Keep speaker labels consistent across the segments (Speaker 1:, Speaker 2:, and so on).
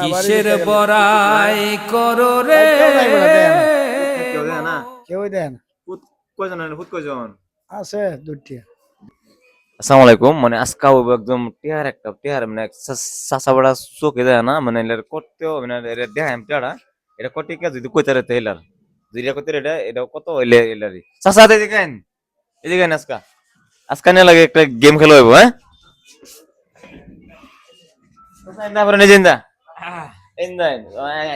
Speaker 1: কিসের বড়াই করো রে
Speaker 2: কেউ দেয় না
Speaker 3: কেউই দেয় না
Speaker 2: কয়জন কয়জন
Speaker 3: আছে দুটি
Speaker 2: আসসালামু আলাইকুম মানে আজকাও একদম টিয়ার মানে চাচা বড়া চোখে দেয় না মানে এর করতেও মানে এর দেয় টিয়ারা এটা কোটি কে যদি কইতারে তেলার যদি কইতে এটা কত হইলে এলারি চাচা এদিকে আজকা নিয়ে লাগে একটা গেম খেলা হইব হ্যাঁ চাচা ইন্দা পরে নিজে ইন্দা ইন্দা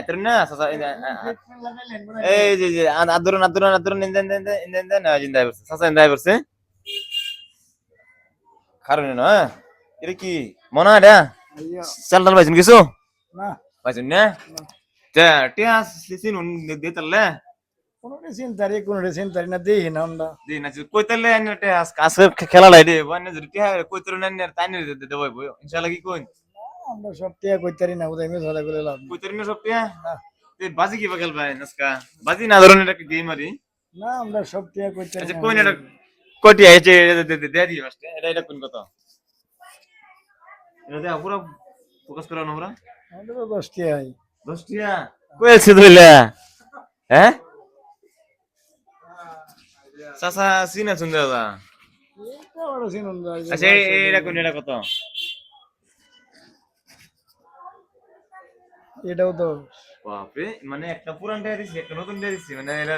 Speaker 2: এতর না চাচা এই যে আদরন ইন্দা না জিন্দা বসে চাচা ইন্দা বসে কারণ না এটা কি মনে হয় চাল টাল পাইছেন কিছু
Speaker 3: না
Speaker 2: পাইছেন না টিয়া সিসিন দিয়ে তাহলে
Speaker 3: কোনো চিন্তারি না দেখি না আমরা
Speaker 2: দি না কই তাহলে আজকে খেলা লাই দে মানে যদি টিয়া কই তোর না তাই নিয়ে দে বই ইনশাআল্লাহ কি কই
Speaker 3: আমরা সব টিয়া কইতারি না উদয় মিস হলা করে লাভ
Speaker 2: কই তোর না সব টিয়া তে বাজি কি বগল ভাই নস্কা বাজি না ধরনের একটা গেম আরি
Speaker 3: না আমরা সব টিয়া কইতারি
Speaker 2: আচ্ছা কই না কোটি আইছে দে দি ফার্স্ট এটা কোন কথা এটা পুরো ফোকাস করো না পুরো
Speaker 3: আমাদের তো 10 টিয়াই
Speaker 2: 10 টিয়া কই আছে ধইলা হ্যাঁ চাচা সিনা সুন্দর দা
Speaker 3: এটা বড় সিনন যায়
Speaker 2: আচ্ছা এটা কোন এটা কত
Speaker 3: এটাও তো
Speaker 2: বাপরে মানে একটা পুরান টাকা দিছি একটা নতুন টাকা দিছি মানে এটা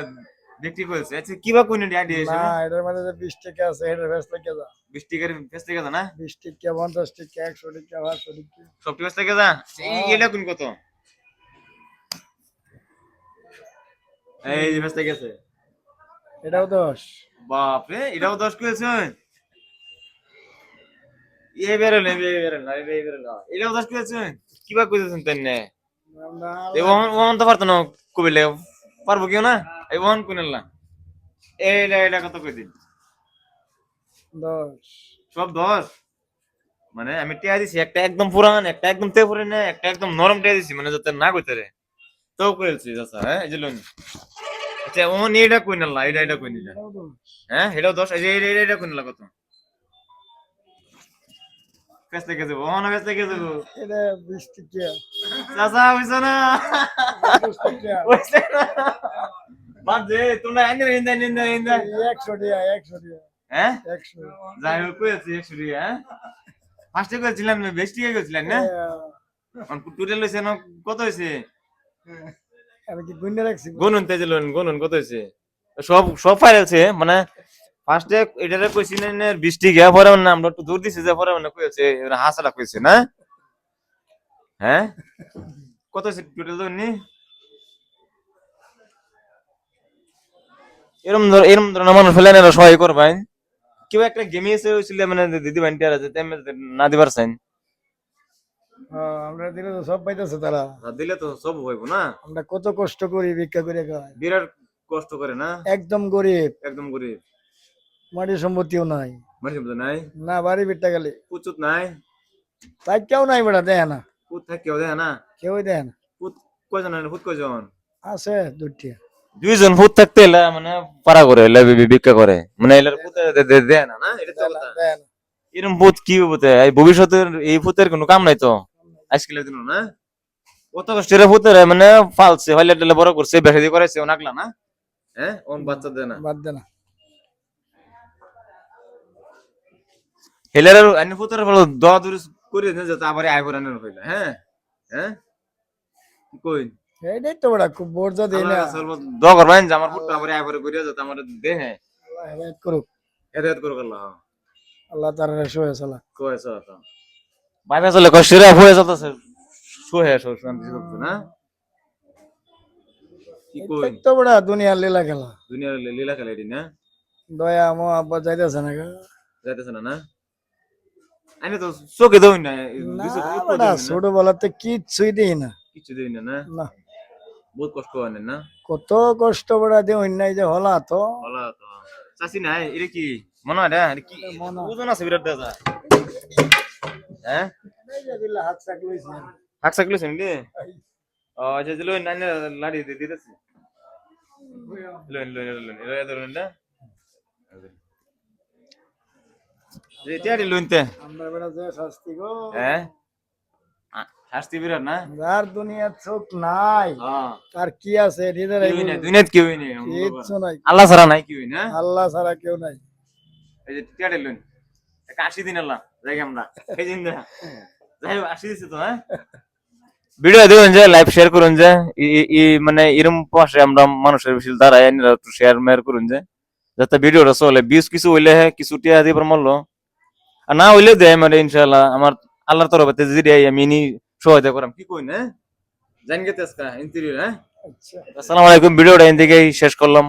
Speaker 2: বিক্রি করেছে আচ্ছা কিবা কোন টাকা দিয়েছে
Speaker 3: না এটার মধ্যে যে 20 টাকা আছে এটার ব্যস্ত টাকা যা
Speaker 2: 20 টাকার বেশ টাকা না
Speaker 3: 20 টাকা 50 টাকা 100 টাকা 500 টাকা
Speaker 2: সব বেশ টাকা যা এটা কোন কত এই যে বেশ টাকা আছে
Speaker 3: এটাও 10
Speaker 2: বাপরে এটাও 10 করেছে বেরোলে এটাও 10 করেছে কিবা কইতেছেন তাই না
Speaker 3: আমরা
Speaker 2: ওমন তো পারতো না কবিলে পারবো কেউ না এই ওমন কোনেল না এটা কত কই দিন
Speaker 3: 10
Speaker 2: সব 10 মানে আমি টিয়া দিছি একটা একদম পুরান একটা একদম তে পুরান না একটা একদম নরম টিয়া দিছি মানে যাতে না কইতে রে তো কইলছি চাচা হ্যাঁ এই যে লোন আচ্ছা ওমন এটা কই না এটা কই নিলা হ্যাঁ এটাও 10 এই যে এটা কই নিলা কত কাছে কে দেব ওমন কাছে কে দেব
Speaker 3: এটা 20 টাকা
Speaker 2: চাচা হইছে না
Speaker 3: 20 টাকা
Speaker 2: হইছে না বাদ দে তোমরা আইনে ইন্দা
Speaker 3: 100 টাকা 100 টাকা
Speaker 2: হ্যাঁ
Speaker 3: 100
Speaker 2: যাই হোক কইছি 100 টাকা হ্যাঁ ফার্স্টে কইছিলাম না বেস্ট টাকা কইছিলেন না টোটাল হইছে না কত হইছে
Speaker 3: আমি কি গুণে রাখছি
Speaker 2: গনুন তেজলন গনুন কত হইছে সব ফাইল আছে মানে ফার্স্টে এটারে কইছি না 20 টাকা পরে না আমরা একটু দূর দিছি যে পরে মানে কইছে হাসাটা কইছে না হ্যাঁ কত হইছে টোটাল দনি এরম ধরনের মানুষ ফেলে না সহায় করবেন কেউ একটা গেমে এসে হয়েছিল মানে দিদি বান্টি আছে না দিবার চাইন
Speaker 3: আমরা দিলে তো সব পাইতেছে তারা
Speaker 2: দিলে তো সব হইব না
Speaker 3: আমরা কত কষ্ট করি ভিক্ষা করে খাই
Speaker 2: বিরাট কষ্ট করে না
Speaker 3: একদম গরিব
Speaker 2: একদম গরিব
Speaker 3: মাটি সম্পত্তিও নাই
Speaker 2: মানে নাই
Speaker 3: না বাড়ি বিটটা গেলে
Speaker 2: পুচুত নাই
Speaker 3: তাই কেউ নাই বেটা দেয় না
Speaker 2: পুত থাকে কেউ দেয় না
Speaker 3: কেউই দেয় না
Speaker 2: পুত কয়জন পুত কয়জন
Speaker 3: আছে দুটি
Speaker 2: দুইজন পুত থাকতে এলা মানে পারা করে এলা ভিক্ষা করে মানে এলার পুত দেয় না না এটা তো কথা
Speaker 3: দেয় না
Speaker 2: এরকম পুত কি হবে এই ভবিষ্যতের এই পুতের কোনো কাম নাই তো আজকালের দিন না কত কষ্টের পুতের মানে ফালছে হইলে টেলে বড় করছে বেশি করাইছে ওনাকলা না হ্যাঁ ওন বাচ্চা দেয় না
Speaker 3: বাদ দে না
Speaker 2: হেলার আনি পুতের বড় দোয়া দূর করে দেন যাতে আবার আয় করে আনেন হইলা হ্যাঁ হ্যাঁ কই
Speaker 3: এইটাই তো বড় খুব বোরজা দেই না
Speaker 2: দোয়া করবেন যে আমার পুতটা আবার আয় করে করিয়া যাতে আমার দেহে
Speaker 3: আল্লাহ হেদায়েত করুক
Speaker 2: হেদায়েত করুক আল্লাহ
Speaker 3: আল্লাহ তাআলা রাসূল সাল্লাল্লাহ
Speaker 2: কইছে তো বাইরে চলে কষ্টরে হয়ে যাচ্ছে সোহে শান্তি করতে না কি কই
Speaker 3: তো বড় দুনিয়ার লীলা খেলা
Speaker 2: দুনিয়ার লীলা খেলা এটি না
Speaker 3: দয়া মোহাব্বত যাইতেছে না
Speaker 2: যাইতেছে না না আমি তো চোখে দেই না
Speaker 3: না ছোট বলাতে কিচ্ছুই দেই না
Speaker 2: কিছু দেই না না
Speaker 3: না
Speaker 2: বহুত কষ্ট হয় না
Speaker 3: কত কষ্ট বড় দেই নাই যে হলা তো
Speaker 2: চাচি নাই এটা কি মনে হয় এটা কি ওজন আছে বিরাট দাদা হ্যাঁ
Speaker 3: হাত চাক লইছি
Speaker 2: হাক সাকলে শুনলি ও আচ্ছা দিলো নানি লাড়ি দিতেছি লোন এরা ধরুন না রেটিয়ারি লোনতে
Speaker 3: আমরা বড় যে শাস্তি গো
Speaker 2: হ্যাঁ শাস্তি বিরাট না
Speaker 3: যার দুনিয়ার চোখ নাই
Speaker 2: হ্যাঁ
Speaker 3: তার কি আছে নিজেরাই
Speaker 2: কেউই নাই
Speaker 3: বুঝবে।
Speaker 2: দুনিয়াত কেউই নেই
Speaker 3: কিচ্ছু নাই,
Speaker 2: আল্লাহ ছাড়া নাই কেউই না
Speaker 3: আল্লাহ ছাড়া কেউ নাই।
Speaker 2: এই যে টিয়া দিলেন 80 দিন আল্লাহ যাই আমরা এই দিন যাই 80 দিছে তো হ্যাঁ ভিডিও দেখুন যে লাইভ শেয়ার করুন যে মানে এরকম পাশে আমরা মানুষের বেশি দাঁড়ায় একটু শেয়ার মেয়ার করুন যে যাতে ভিডিওটা চলে বিশ কিছু হইলে কিছু টিয়া দিয়ে মরলো আর না হইলে দেয় মানে ইনশাআল্লাহ আমার আল্লাহর তরফে যদি আমি নি সহায়তা করাম কি কই না জান গেতে আজকা ইন্টারভিউ হ্যাঁ
Speaker 3: আচ্ছা
Speaker 2: আসসালামু আলাইকুম ভিডিওটা এখান থেকেই শেষ করলাম